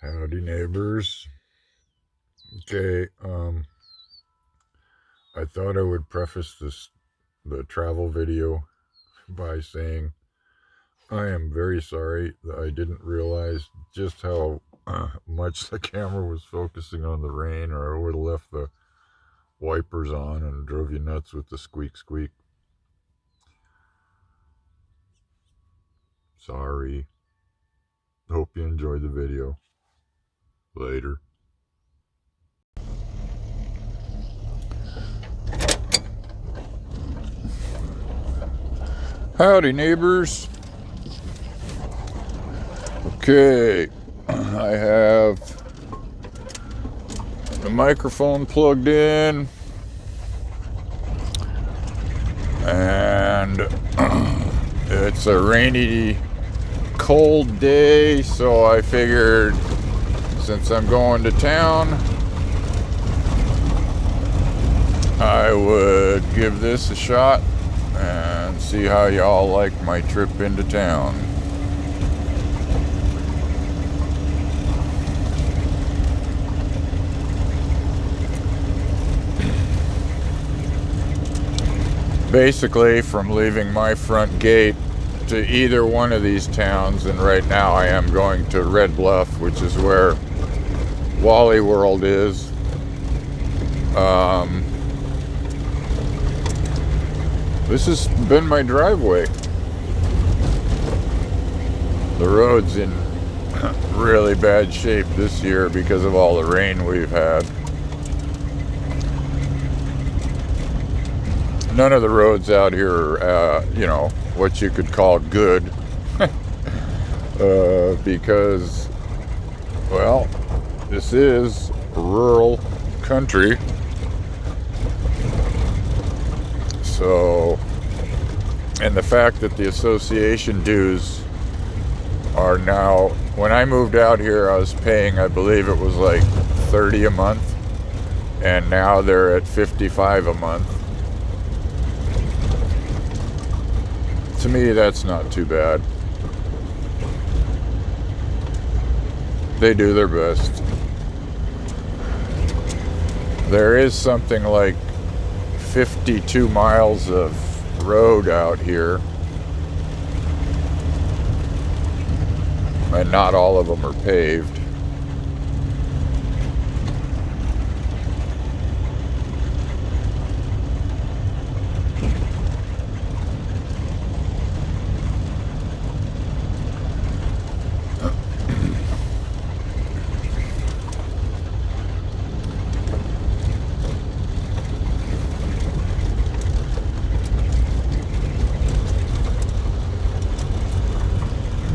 Howdy, neighbors. Okay, I thought I would preface the travel video by saying I am very sorry that I didn't realize just how much the camera was focusing on the rain, or I would have left the wipers on and drove you nuts with the squeak squeak. Sorry. Hope you enjoyed the video. Later. Howdy, neighbors. Okay, I have the microphone plugged in, and it's a rainy, cold day, so I figured since I'm going to town, I would give this a shot and see how y'all like my trip into town. Basically, from leaving my front gate to either one of these towns, and right now I am going to Red Bluff, which is where Wally World is. This has been my driveway. The road's in really bad shape this year because of all the rain we've had. None of the roads out here are, what you could call good. Because, well, this is rural country. So, and the fact that the association dues are now, when I moved out here, I was paying, I believe it was like $30 a month, and now they're at $55 a month. To me, that's not too bad. They do their best. There is something like 52 miles of road out here, and not all of them are paved.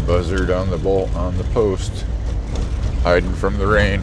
Buzzard on the post, hiding from the rain.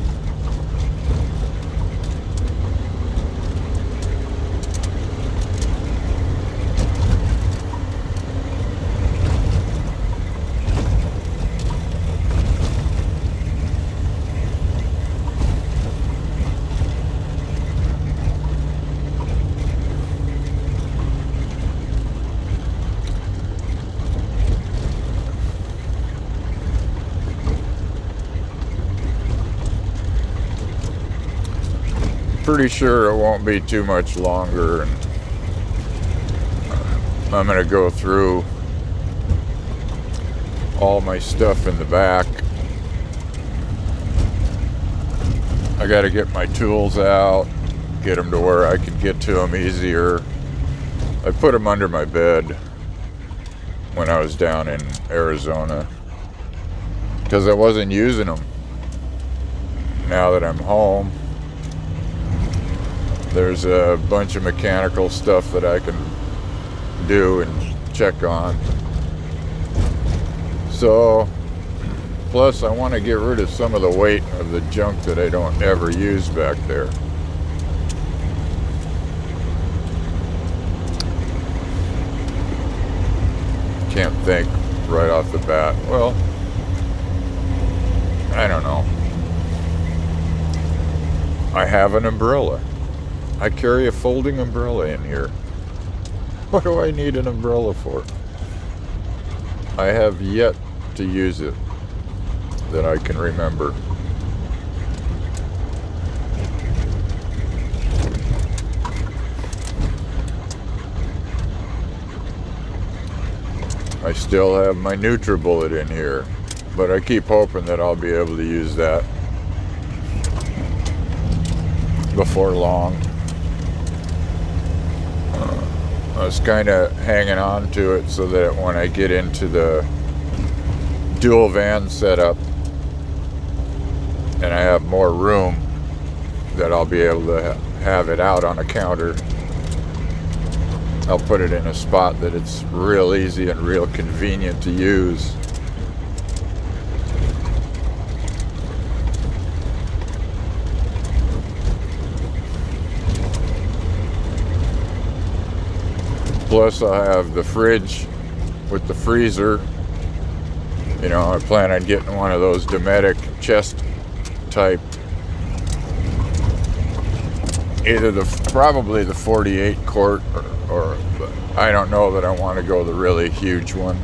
Pretty sure it won't be too much longer, and I'm gonna go through all my stuff in the back. I gotta get my tools out, get them to where I can get to them easier. I put them under my bed when I was down in Arizona because I wasn't using them. Now that I'm home, there's a bunch of mechanical stuff that I can do and check on. So, plus I want to get rid of some of the weight of the junk that I don't ever use back there. Can't think right off the bat. Well, I don't know. I have an umbrella. I carry a folding umbrella in here. What do I need an umbrella for? I have yet to use it that I can remember. I still have my NutriBullet in here, but I keep hoping that I'll be able to use that before long. I was kind of hanging on to it so that when I get into the dual van setup and I have more room, that I'll be able to have it out on a counter. I'll put it in a spot that it's real easy and real convenient to use. Plus I have the fridge with the freezer. You know, I plan on getting one of those Dometic chest type. Either probably the 48 quart or I don't know that I want to go the really huge one.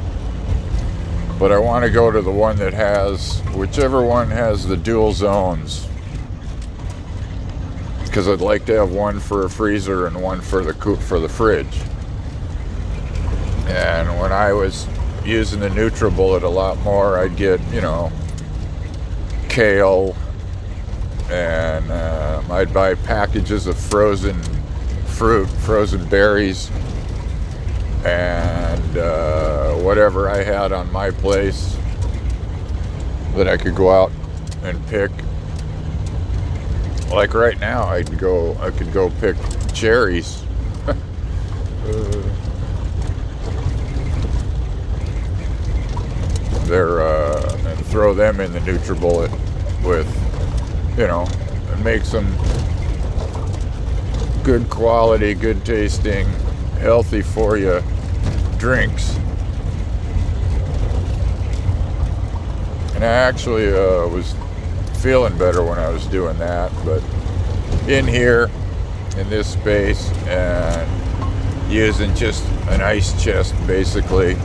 But I want to go to the one that has, whichever one has the dual zones. Because I'd like to have one for a freezer and one for the fridge. And when I was using the NutriBullet a lot more, I'd get, you know, kale, and I'd buy packages of frozen fruit, frozen berries, and whatever I had on my place that I could go out and pick. Like right now, I could go pick cherries. And throw them in the NutriBullet with, you know, and make some good quality, good tasting, healthy for you drinks. And I actually was feeling better when I was doing that, but in here, in this space, and using just an ice chest basically,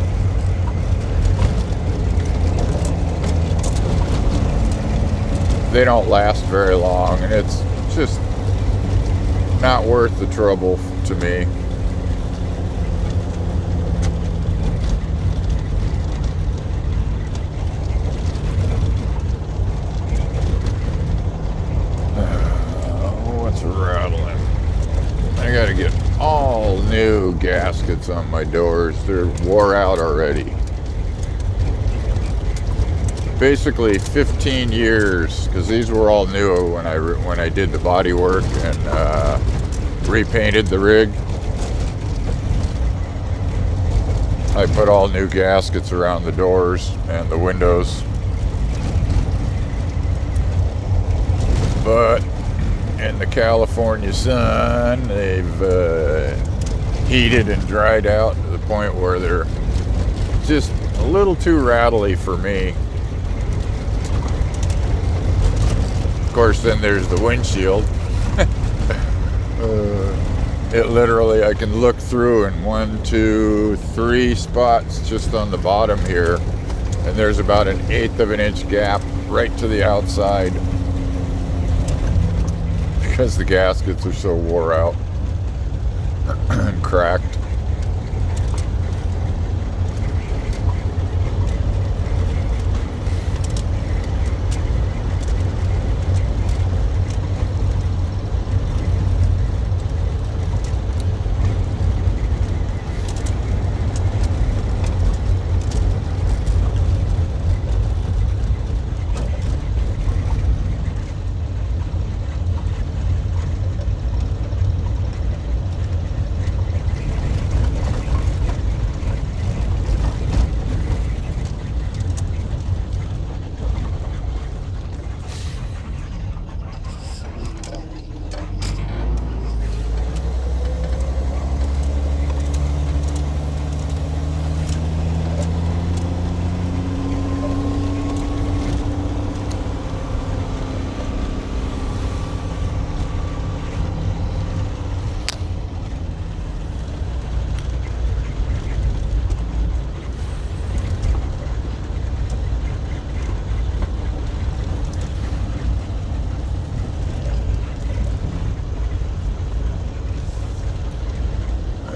they don't last very long, and it's just not worth the trouble to me. What's rattling? I gotta get all new gaskets on my doors. They're wore out already. Basically 15 years, because these were all new when I did the body work and repainted the rig. I put all new gaskets around the doors and the windows. But in the California sun, they've heated and dried out to the point where they're just a little too rattly for me. Of course, then there's the windshield. It literally, I can look through in 1, 2, 3 spots just on the bottom here, and there's about an 1/8 of an inch gap right to the outside because the gaskets are so wore out and cracked.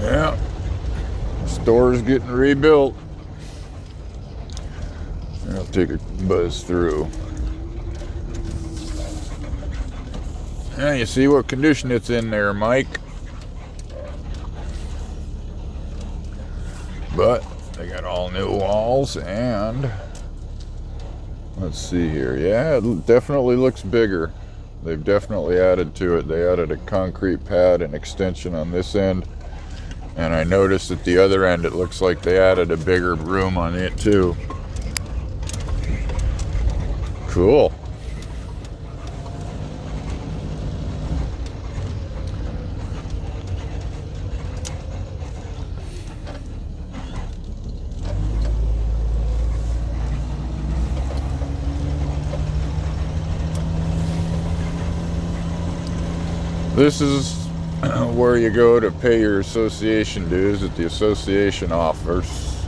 Yeah, store's getting rebuilt. I'll take a buzz through. Yeah, you see what condition it's in there, Mike. But they got all new walls, and let's see here. Yeah, it definitely looks bigger. They've definitely added to it. They added a concrete pad and extension on this end. And I noticed at the other end, it looks like they added a bigger room on it too. Cool. This is where you go to pay your association dues at the association office,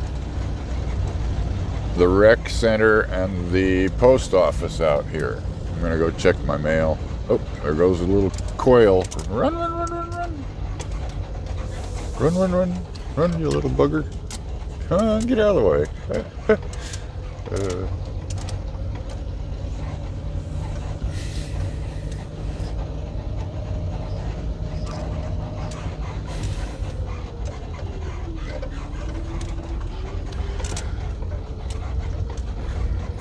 the rec center, and the post office out here. I'm gonna go check my mail. Oh, there goes a little quail. Run, run, run, run, run. Run, run, run. Run, you little bugger. Come on, get out of the way.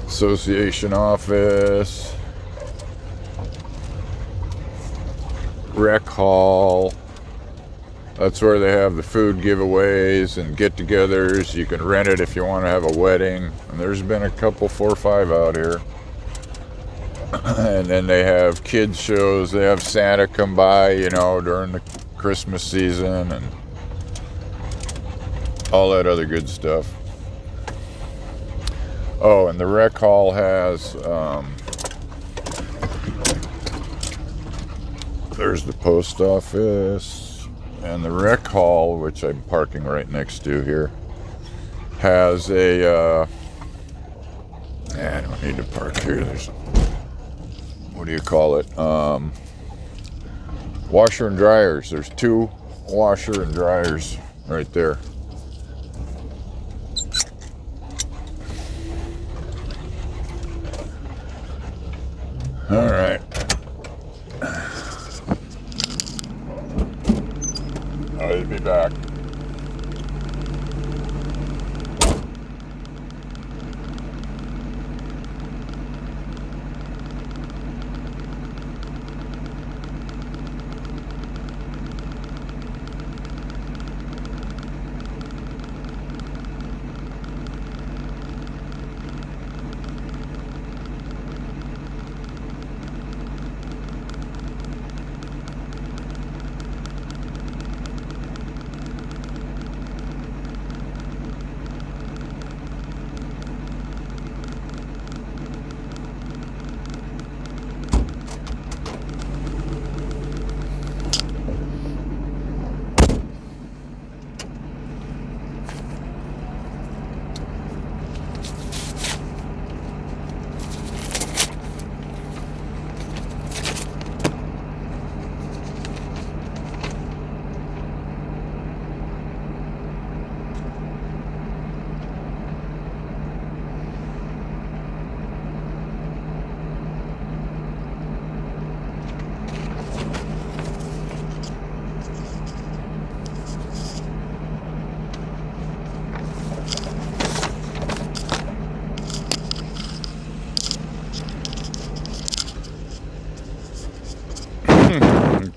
Association office, rec hall. That's where they have the food giveaways and get-togethers. You can rent it if you want to have a wedding. And there's been a couple, 4 or 5 out here. And then they have kids shows. They have Santa come by, you know, during the Christmas season and all that other good stuff. Oh, and the rec hall has, there's the post office, and the rec hall, which I'm parking right next to here, has a, I don't need to park here, there's, what do you call it, washer and dryers. There's 2 washer and dryers right there. All right. I'll be back.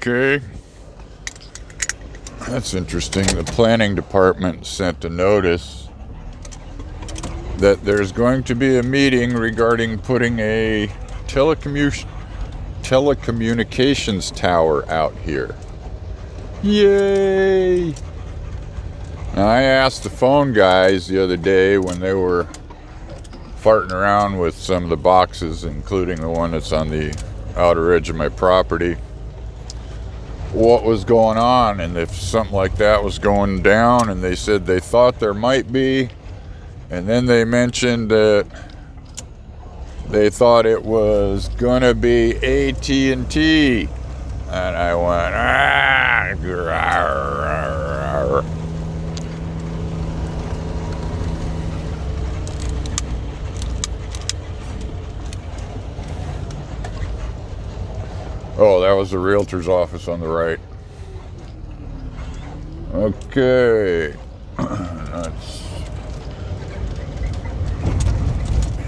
Okay. That's interesting. The planning department sent a notice that there's going to be a meeting regarding putting a telecommunications tower out here. Yay! Now, I asked the phone guys the other day when they were farting around with some of the boxes, including the one that's on the outer edge of my property, what was going on and if something like that was going down, and they said they thought there might be, and then they mentioned that they thought it was gonna be AT&T, and I went, Oh, that was the realtor's office on the right. Okay. Let's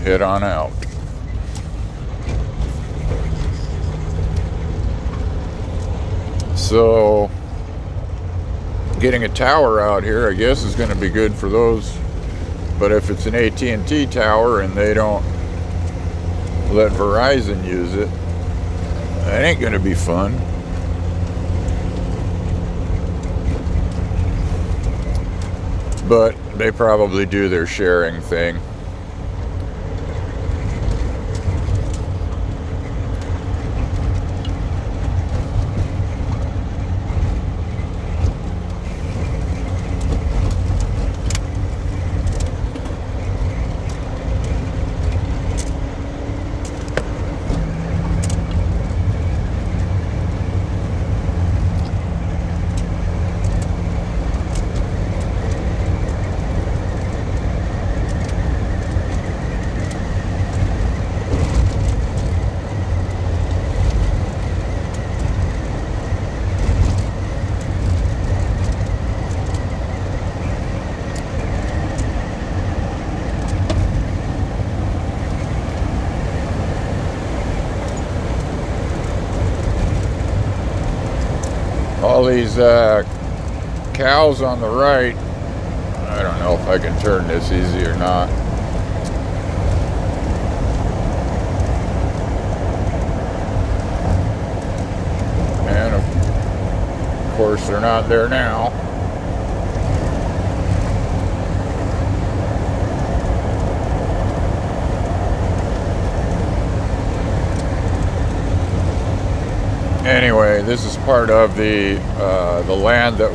head on out. So, getting a tower out here, I guess, is going to be good for those. But if it's an AT&T tower and they don't let Verizon use it, that ain't going to be fun. But they probably do their sharing thing. All these cows on the right, I don't know if I can turn this easy or not. And of course they're not there now. Anyway, this is part of the land that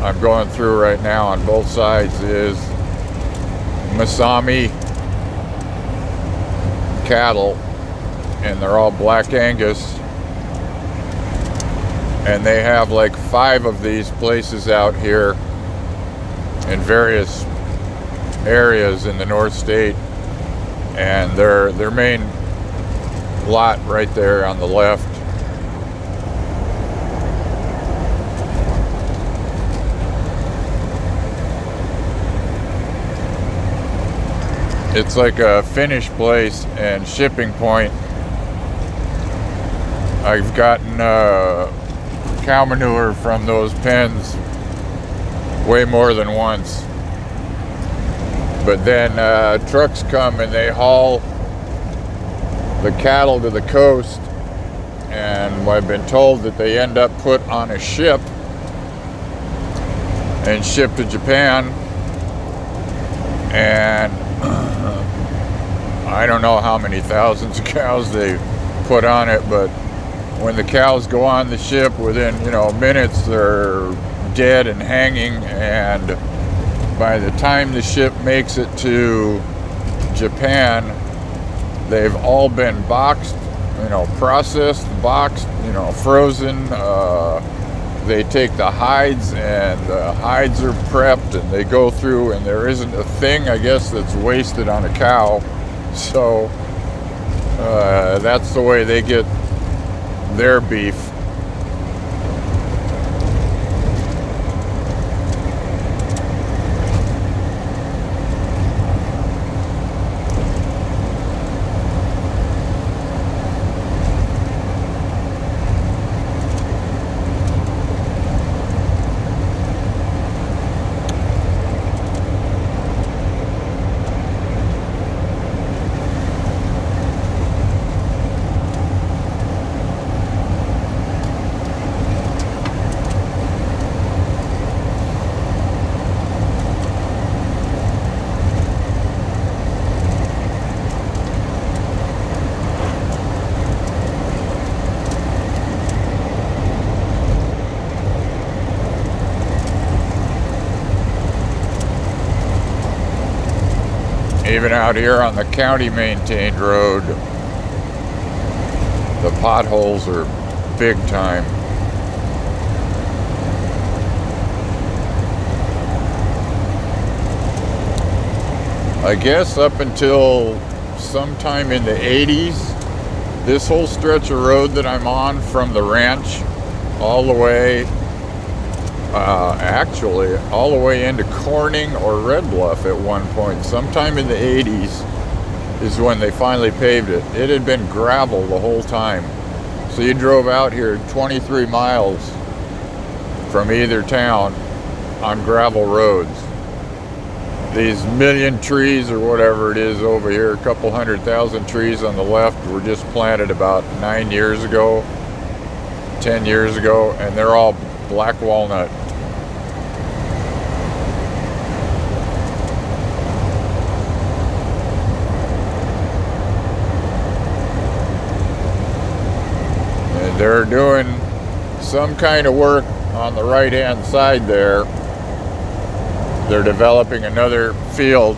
I'm going through right now on both sides is Masami Cattle, and they're all Black Angus, and they have like 5 of these places out here in various areas in the North State, and their main lot right there on the left. It's like a finish place and shipping point. I've gotten cow manure from those pens way more than once. But then trucks come and they haul the cattle to the coast, and I've been told that they end up put on a ship and shipped to Japan, and I don't know how many thousands of cows they put on it, but when the cows go on the ship, within minutes they're dead and hanging, and by the time the ship makes it to Japan, they've all been boxed, processed, boxed, frozen. They take the hides, and the hides are prepped, and they go through, and there isn't a thing, I guess, that's wasted on a cow. So that's the way they get their beef. Even out here on the county maintained road, the potholes are big time. I guess up until sometime in the 80s, this whole stretch of road that I'm on from the ranch all the way, actually all the way into Corning or Red Bluff at one point, sometime in the 80s is when they finally paved it. It had been gravel the whole time. So you drove out here 23 miles from either town on gravel roads. These million trees or whatever it is over here, a couple 100,000 trees on the left, were just planted about 9 years ago, 10 years ago, and they're all black walnut. And they're doing some kind of work on the right-hand side there. They're developing another field,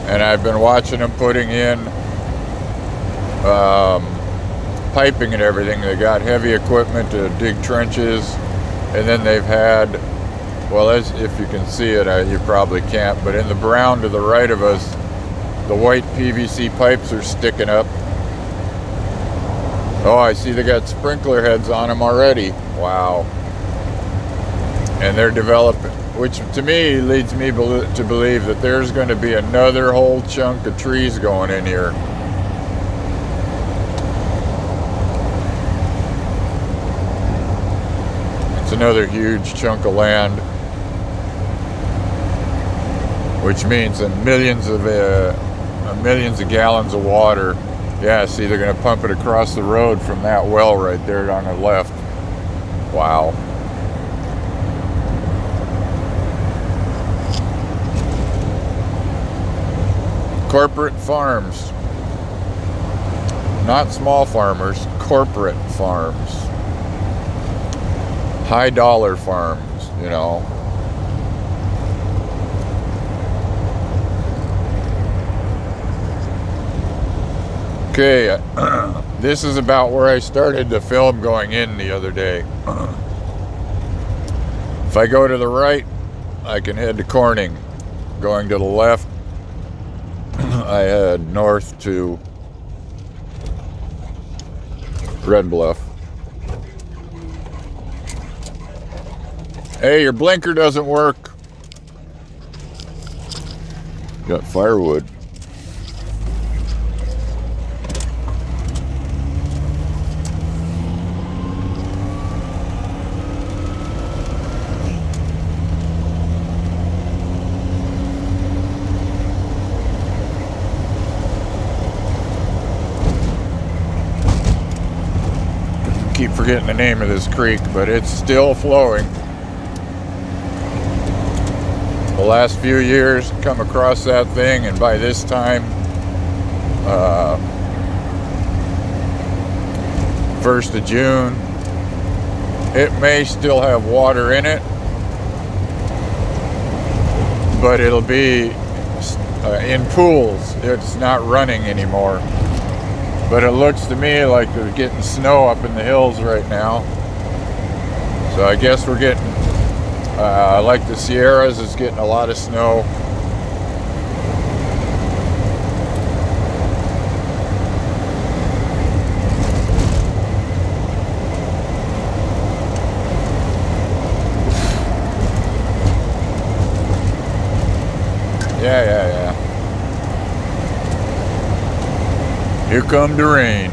and I've been watching them putting in piping and everything. They got heavy equipment to dig trenches, and then they've had, well, as if you can see it, you probably can't, but in the brown to the right of us, the white PVC pipes are sticking up. Oh, I see they got sprinkler heads on them already. Wow. And they're developing, which to me leads me to believe that there's going to be another whole chunk of trees going in here. It's another huge chunk of land, which means millions of gallons of water. Yeah, see, they're going to pump it across the road from that well right there on the left. Wow. Corporate farms. Not small farmers, corporate farms. High dollar farms, you know. Okay, this is about where I started the film going in the other day. If I go to the right, I can head to Corning. Going to the left, I head north to Red Bluff. Hey, your blinker doesn't work. Got firewood. Keep forgetting the name of this creek, but it's still flowing. The last few years, come across that thing, and by this time, 1st of June, it may still have water in it, but it'll be in pools. It's not running anymore. But it looks to me like they're getting snow up in the hills right now. So I guess we're getting, like the Sierras is getting a lot of snow. Yeah. Here come the rain.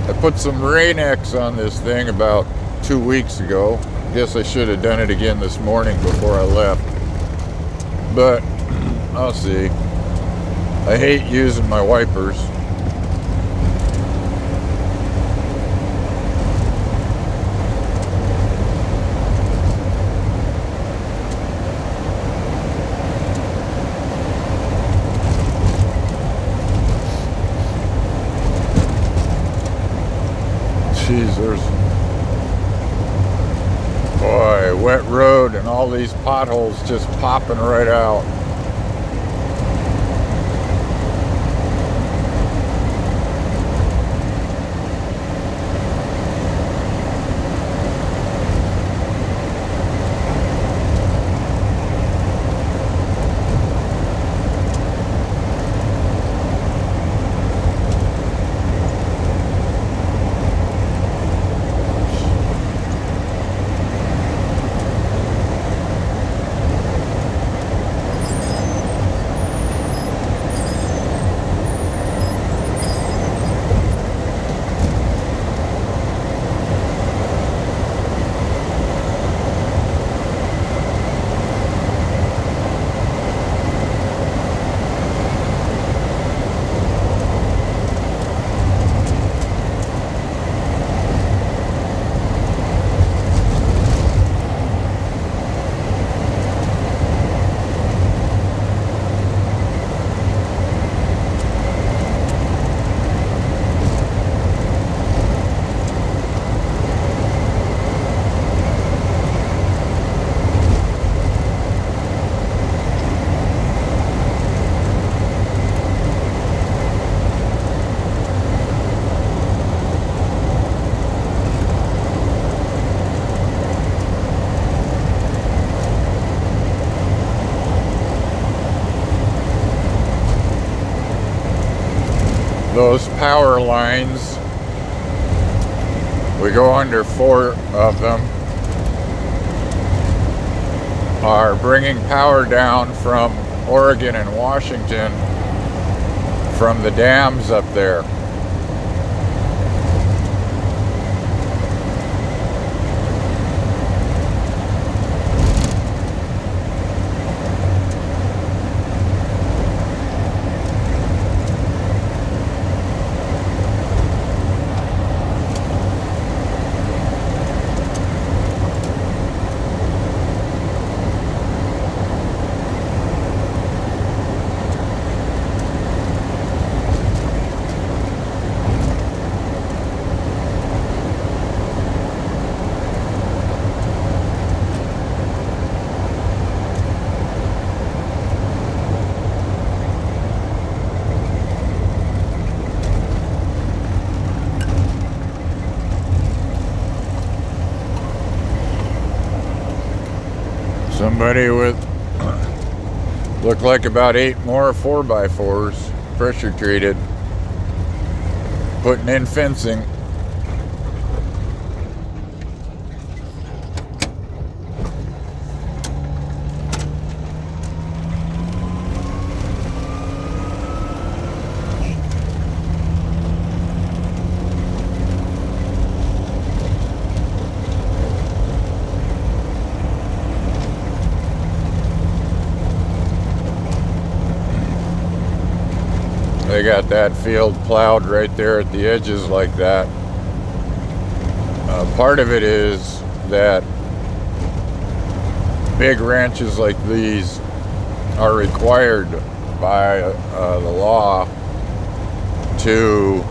I put some Rain-X on this thing about 2 weeks ago. Guess I should have done it again this morning before I left. But I'll see. I hate using my wipers. Jeez, there's, boy, wet road and all these potholes just popping right out. those power lines, we go under 4 of them, are bringing power down from Oregon and Washington from the dams up there. Somebody with, looked like about 8 more 4x4s, pressure treated, putting in fencing. They got that field plowed right there at the edges like that. Part of it is that big ranches like these are required by the law to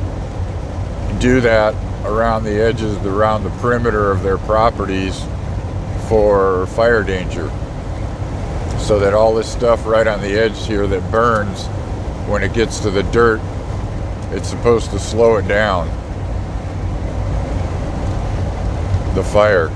do that around the edges, around the perimeter of their properties for fire danger. So that all this stuff right on the edge here that burns, when it gets to the dirt, it's supposed to slow it down, the fire.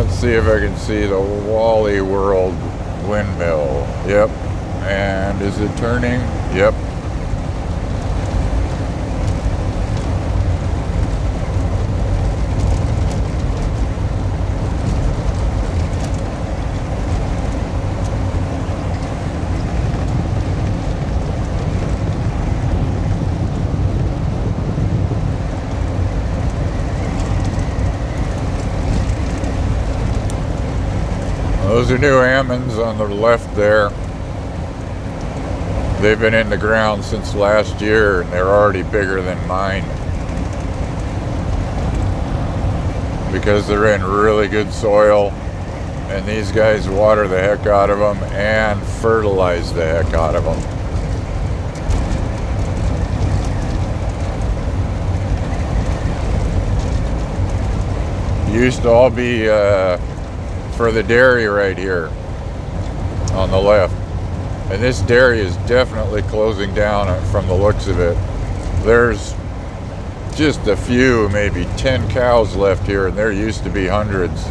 See if I can see the Wally World windmill. Yep. And is it turning? Yep. Those are new Ammons on the left there. They've been in the ground since last year and they're already bigger than mine. Because they're in really good soil and these guys water the heck out of them and fertilize the heck out of them. Used to all be for the dairy right here on the left, and this dairy is definitely closing down from the looks of it. There's just a few, maybe 10 cows left here, and there used to be hundreds.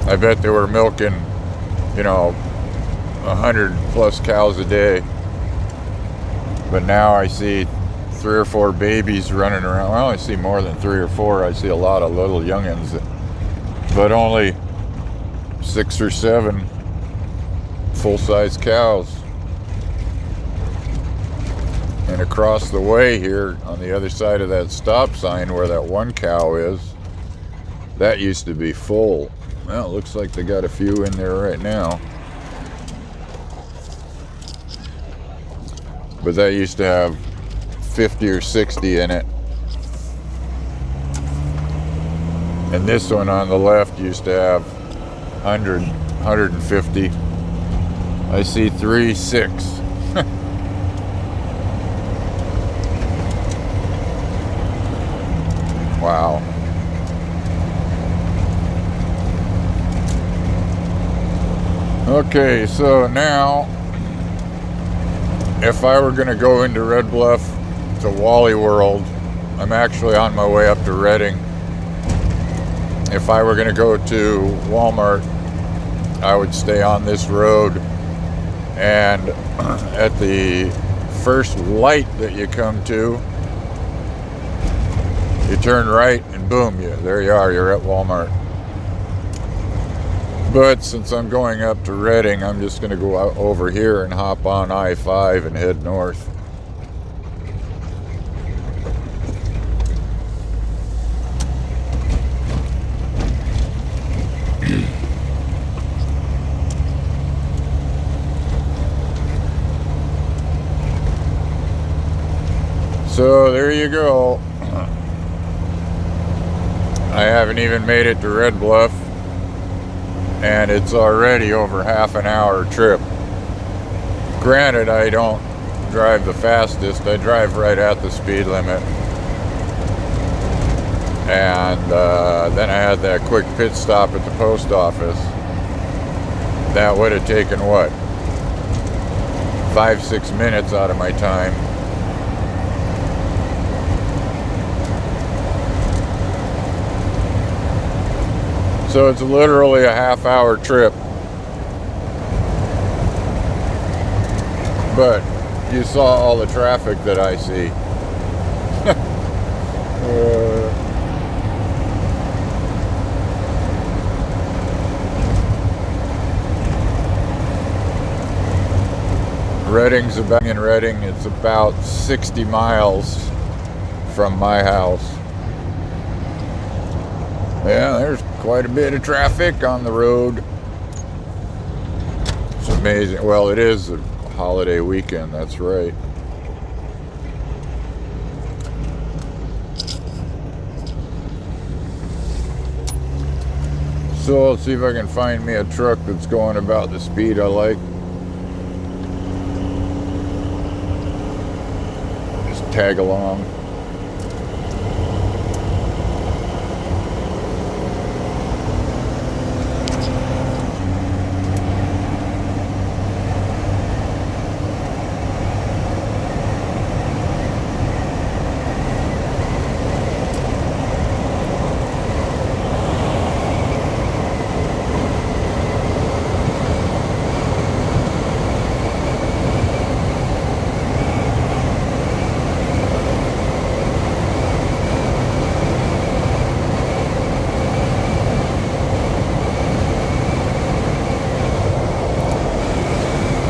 I bet they were milking, 100 plus cows a day, but now I see 3 or 4 babies running around. Well, I see more than 3 or 4. I see a lot of little youngins, but only 6 or 7 full-size cows. And across the way here, on the other side of that stop sign where that one cow is, that used to be full. Well, it looks like they got a few in there right now. But that used to have 50 or 60 in it. And this one on the left used to have 100, 150. I see 3, 6. Wow. Okay, so now, if I were going to go into Red Bluff to Wally World, I'm actually on my way up to Redding. If I were going to go to Walmart, I would stay on this road, and at the first light that you come to, you turn right and boom, there you are, you're at Walmart. But since I'm going up to Redding, I'm just going to go out over here and hop on I-5 and head north. So there you go. I haven't even made it to Red Bluff, and it's already over half an hour trip. Granted, I don't drive the fastest. I drive right at the speed limit. And then I had that quick pit stop at the post office. That would have taken, what, 5-6 minutes out of my time. So it's literally a half-hour trip. But you saw all the traffic that I see. Redding's about in Redding. It's about 60 miles from my house. Yeah, there's quite a bit of traffic on the road. It's amazing. Well, it is a holiday weekend, that's right. So let's see if I can find me a truck that's going about the speed I like. Just tag along.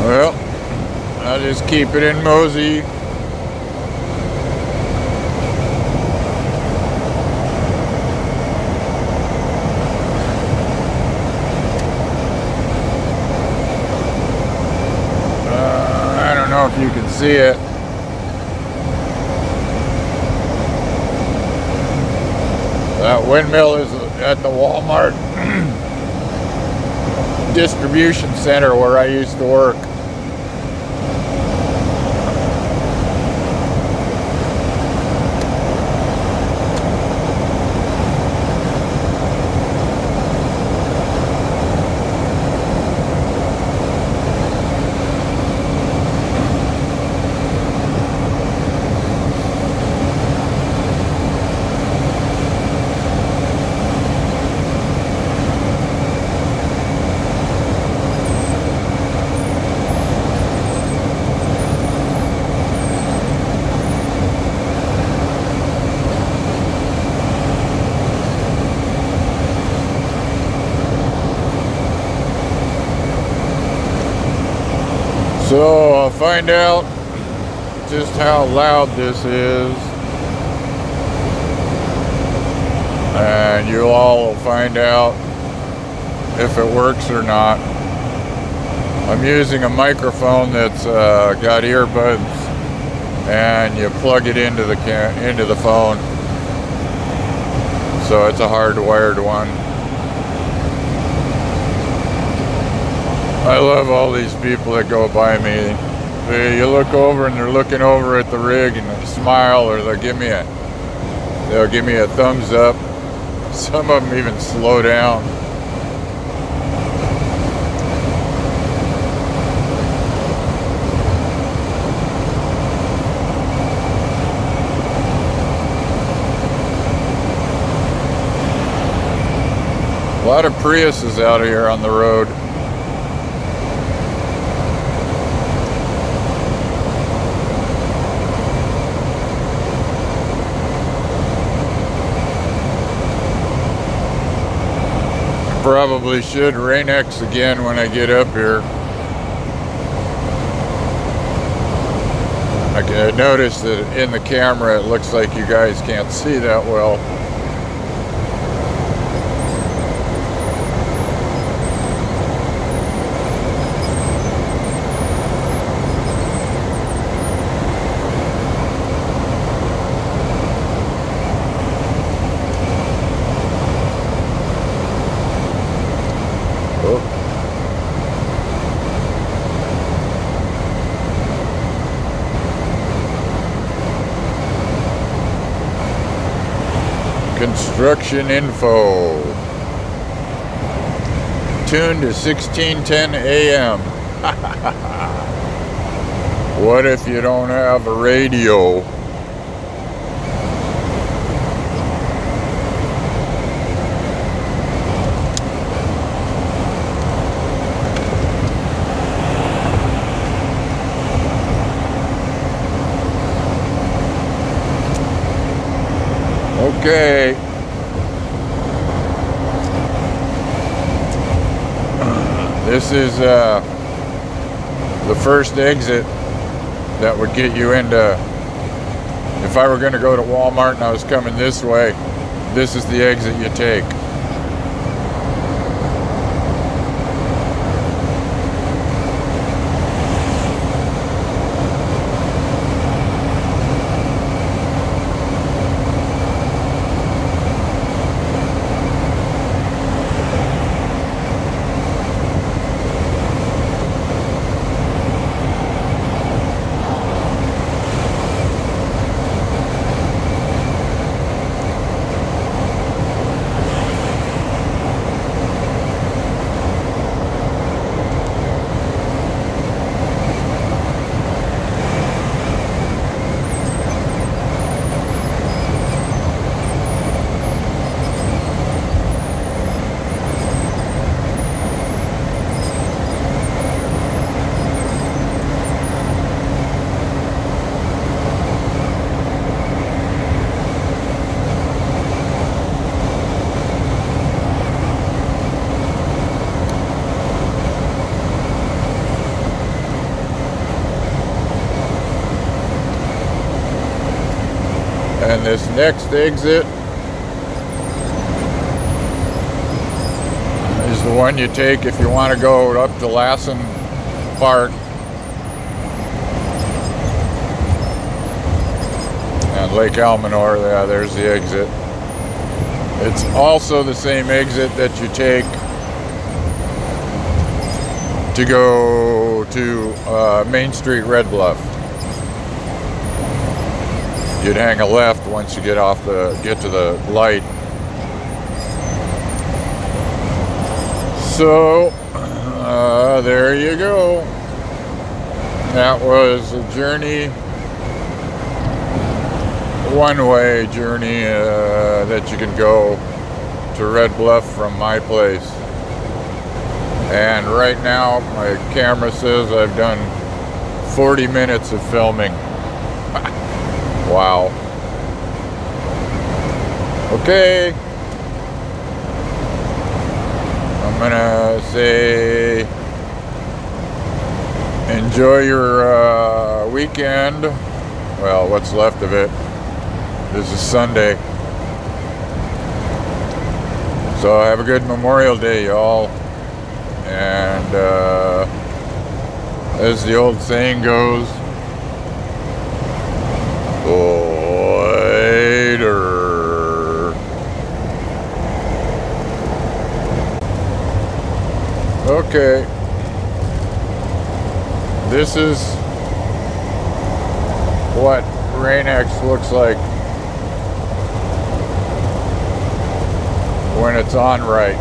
Well, I'll just keep it in Mosey. I don't know if you can see it. That windmill is at the Walmart distribution center where I used to work. So I'll find out just how loud this is, and you all will find out if it works or not. I'm using a microphone that's got earbuds, and you plug it into the phone, so it's a hardwired one. I love all these people that go by me. You look over and they're looking over at the rig and they smile, or they'll give me a They'll give me a thumbs up. Some of them even slow down. A lot of Priuses out here on the road. Probably should Rain-X again when I get up here. I noticed that in the camera it looks like you guys can't see that well. Construction info. Tuned to 1610 AM. What if you don't have a radio? Okay. This is the first exit that would get you into, if I were going to go to Walmart and I was coming this way, this is the exit you take. And this next exit is the one you take if you want to go up to Lassen Park. And Lake Almanor, yeah, there's the exit. It's also the same exit that you take to go to Main Street, Red Bluff. You'd hang a left once you get to the light. So there you go. That was a journey, one-way journey that you can go to Red Bluff from my place. And right now my camera says I've done 40 minutes of filming. Wow. Okay. I'm gonna say enjoy your weekend. Well, what's left of it. This is Sunday. So have a good Memorial Day, y'all. And as the old saying goes, later. Okay. This is what Rain-X looks like when it's on right.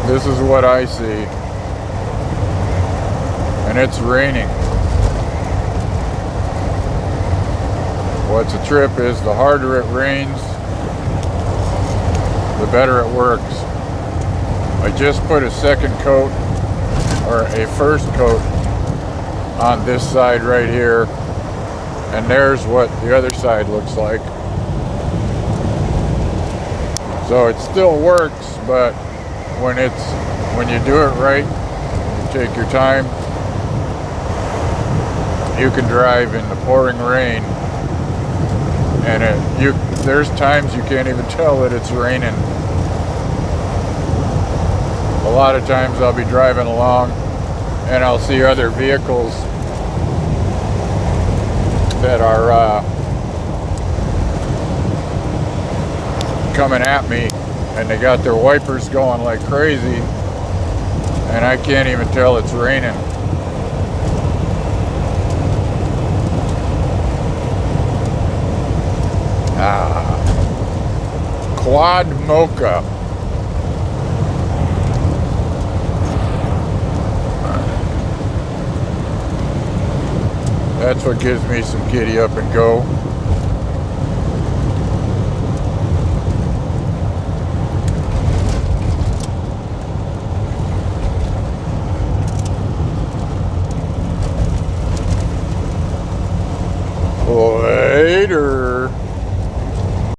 This is what I see. And it's raining. What's a trip is the harder it rains, the better it works. I just put a second coat, or a first coat, on this side right here, and there's what the other side looks like. So it still works, but when you do it right, you take your time, you can drive in the pouring rain, and there's times you can't even tell that it's raining. A lot of times I'll be driving along and I'll see other vehicles that are coming at me, and they got their wipers going like crazy, and I can't even tell it's raining. Quad mocha. That's what gives me some giddy up and go.